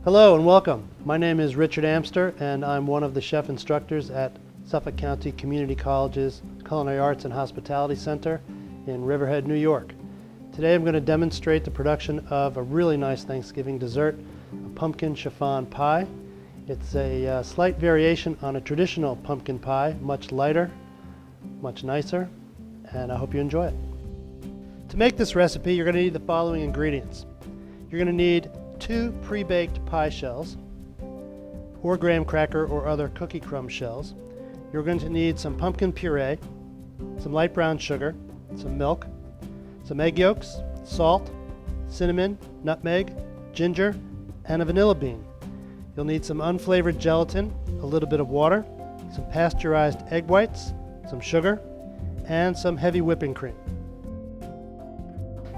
Hello and welcome. My name is Richard Amster and I'm one of the chef instructors at Suffolk County Community College's Culinary Arts and Hospitality Center in Riverhead, New York. Today I'm going to demonstrate the production of a really nice Thanksgiving dessert, a pumpkin chiffon pie. It's a slight variation on a traditional pumpkin pie, much lighter, much nicer, and I hope you enjoy it. To make this recipe, you're going to need the following ingredients. You're going to need 2 pre-baked pie shells, or graham cracker or other cookie crumb shells. You're going to need some pumpkin puree, some light brown sugar, some milk, some egg yolks, salt, cinnamon, nutmeg, ginger, and a vanilla bean. You'll need some unflavored gelatin, a little bit of water, some pasteurized egg whites, some sugar, and some heavy whipping cream.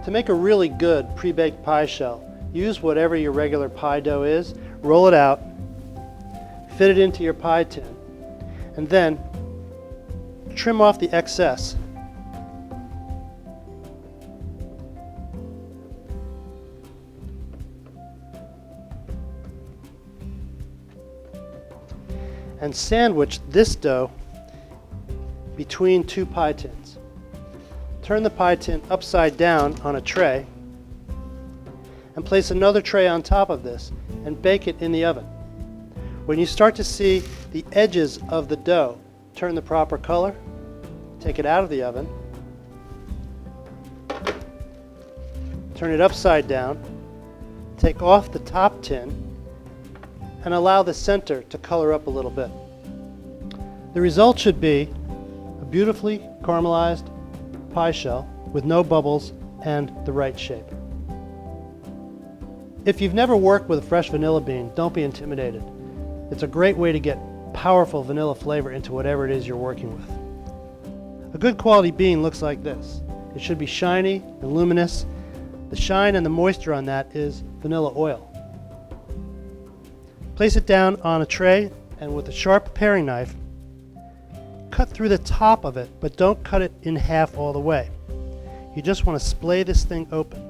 To make a really good pre-baked pie shell, use whatever your regular pie dough is, roll it out, fit it into your pie tin, and then trim off the excess. And sandwich this dough between 2 pie tins. Turn the pie tin upside down on a tray and place another tray on top of this and bake it in the oven. When you start to see the edges of the dough turn the proper color, take it out of the oven, turn it upside down, take off the top tin, and allow the center to color up a little bit. The result should be a beautifully caramelized pie shell with no bubbles and the right shape. If you've never worked with a fresh vanilla bean, don't be intimidated. It's a great way to get powerful vanilla flavor into whatever it is you're working with. A good quality bean looks like this. It should be shiny and luminous. The shine and the moisture on that is vanilla oil. Place it down on a tray and with a sharp paring knife, cut through the top of it, but don't cut it in half all the way. You just want to splay this thing open.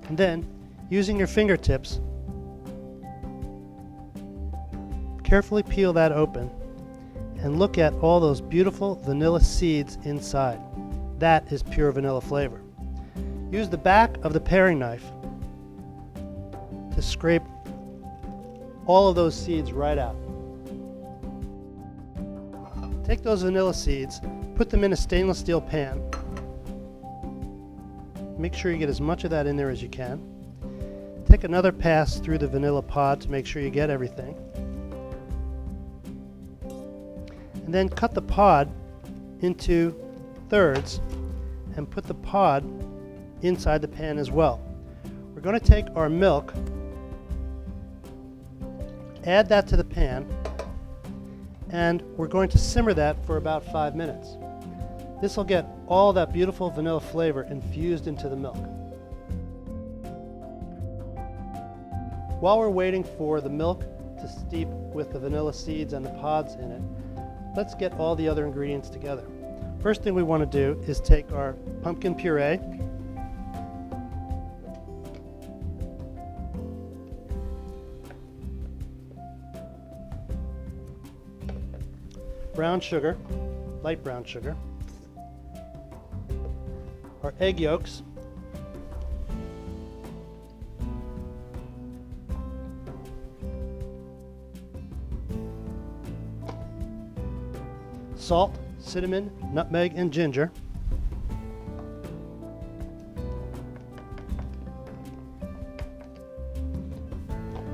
And then, using your fingertips, carefully peel that open and look at all those beautiful vanilla seeds inside. That is pure vanilla flavor. Use the back of the paring knife to scrape all of those seeds right out. Take those vanilla seeds, put them in a stainless steel pan. Make sure you get as much of that in there as you can. Take another pass through the vanilla pod to make sure you get everything. And then cut the pod into thirds and put the pod inside the pan as well. We're going to take our milk, add that to the pan, and we're going to simmer that for about 5 minutes. This will get all that beautiful vanilla flavor infused into the milk. While we're waiting for the milk to steep with the vanilla seeds and the pods in it, let's get all the other ingredients together. First thing we want to do is take our pumpkin puree, brown sugar, light brown sugar, our egg yolks, salt, cinnamon, nutmeg, and ginger,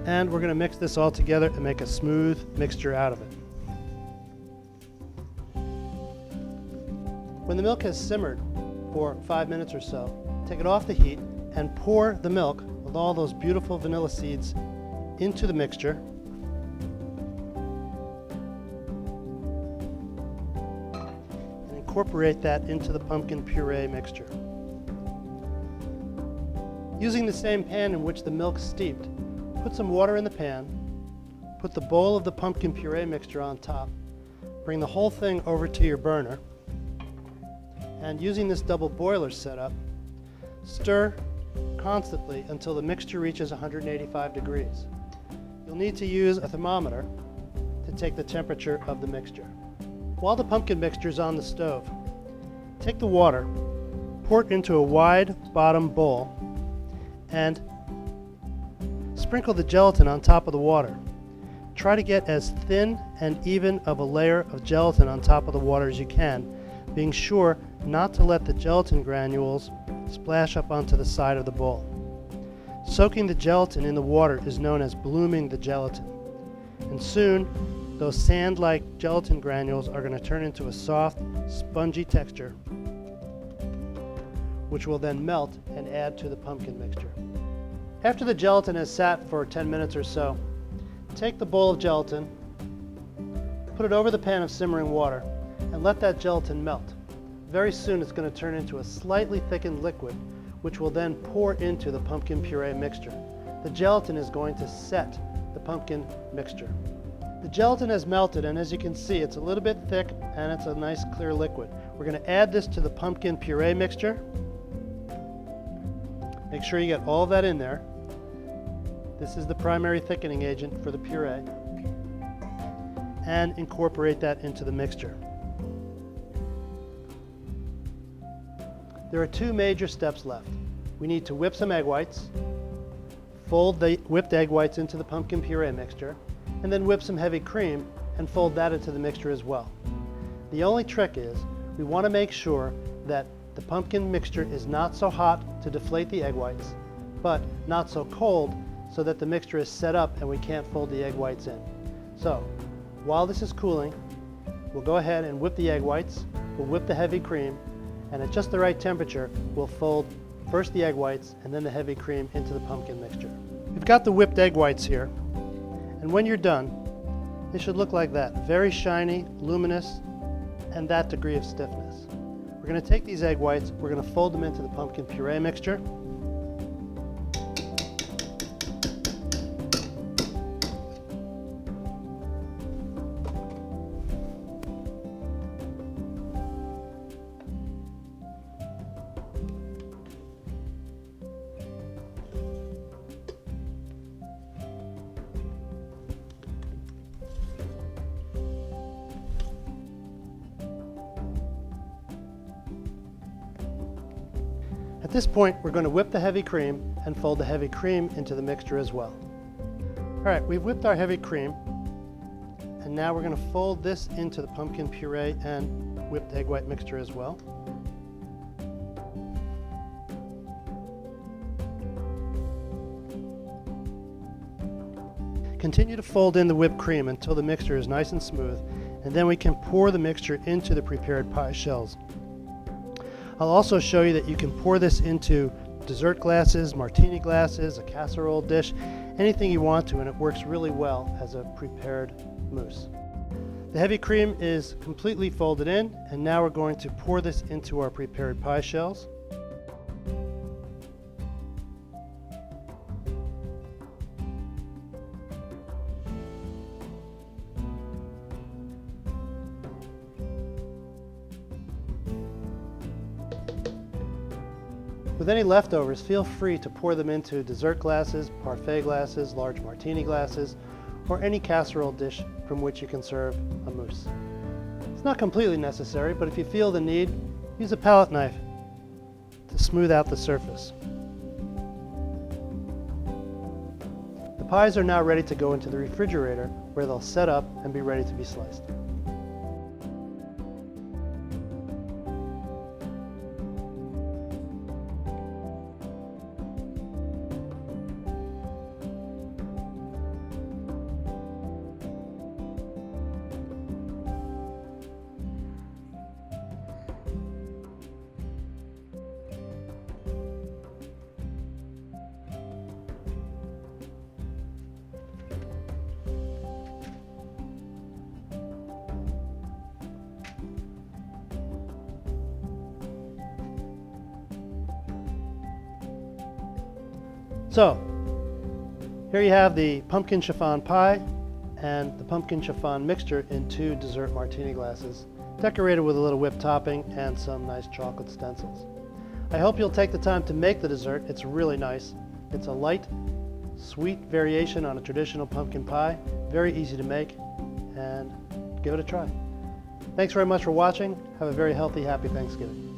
and we're going to mix this all together and make a smooth mixture out of it. When the milk has simmered for 5 minutes or so, take it off the heat and pour the milk with all those beautiful vanilla seeds into the mixture. And incorporate that into the pumpkin puree mixture. Using the same pan in which the milk steeped, put some water in the pan, put the bowl of the pumpkin puree mixture on top, bring the whole thing over to your burner, and using this double boiler setup, stir constantly until the mixture reaches 185 degrees. You'll need to use a thermometer to take the temperature of the mixture. While the pumpkin mixture is on the stove, take the water, pour it into a wide bottom bowl, and sprinkle the gelatin on top of the water. Try to get as thin and even of a layer of gelatin on top of the water as you can, being sure not to let the gelatin granules splash up onto the side of the bowl. Soaking the gelatin in the water is known as blooming the gelatin. And soon, those sand-like gelatin granules are going to turn into a soft, spongy texture, which will then melt and add to the pumpkin mixture. After the gelatin has sat for 10 minutes or so, take the bowl of gelatin, put it over the pan of simmering water, and let that gelatin melt. Very soon it's going to turn into a slightly thickened liquid, which will then pour into the pumpkin puree mixture. The gelatin is going to set the pumpkin mixture. The gelatin has melted, and as you can see, it's a little bit thick and it's a nice clear liquid. We're going to add this to the pumpkin puree mixture. Make sure you get all of that in there. This is the primary thickening agent for the puree. And incorporate that into the mixture. There are two major steps left. We need to whip some egg whites, fold the whipped egg whites into the pumpkin puree mixture, and then whip some heavy cream and fold that into the mixture as well. The only trick is we want to make sure that the pumpkin mixture is not so hot to deflate the egg whites, but not so cold so that the mixture is set up and we can't fold the egg whites in. So, while this is cooling, we'll go ahead and whip the egg whites, we'll whip the heavy cream, and at just the right temperature, we'll fold first the egg whites and then the heavy cream into the pumpkin mixture. We've got the whipped egg whites here, and when you're done, they should look like that, very shiny, luminous, and that degree of stiffness. We're going to take these egg whites, we're going to fold them into the pumpkin puree mixture. At this point, we're going to whip the heavy cream and fold the heavy cream into the mixture as well. All right, we've whipped our heavy cream, and now we're going to fold this into the pumpkin puree and whipped egg white mixture as well. Continue to fold in the whipped cream until the mixture is nice and smooth, and then we can pour the mixture into the prepared pie shells. I'll also show you that you can pour this into dessert glasses, martini glasses, a casserole dish, anything you want to, and it works really well as a prepared mousse. The heavy cream is completely folded in, and now we're going to pour this into our prepared pie shells. With any leftovers, feel free to pour them into dessert glasses, parfait glasses, large martini glasses, or any casserole dish from which you can serve a mousse. It's not completely necessary, but if you feel the need, use a palette knife to smooth out the surface. The pies are now ready to go into the refrigerator, where they'll set up and be ready to be sliced. So, here you have the pumpkin chiffon pie and the pumpkin chiffon mixture in 2 dessert martini glasses, decorated with a little whipped topping and some nice chocolate stencils. I hope you'll take the time to make the dessert. It's really nice. It's a light, sweet variation on a traditional pumpkin pie. Very easy to make, and give it a try. Thanks very much for watching. Have a very healthy, happy Thanksgiving.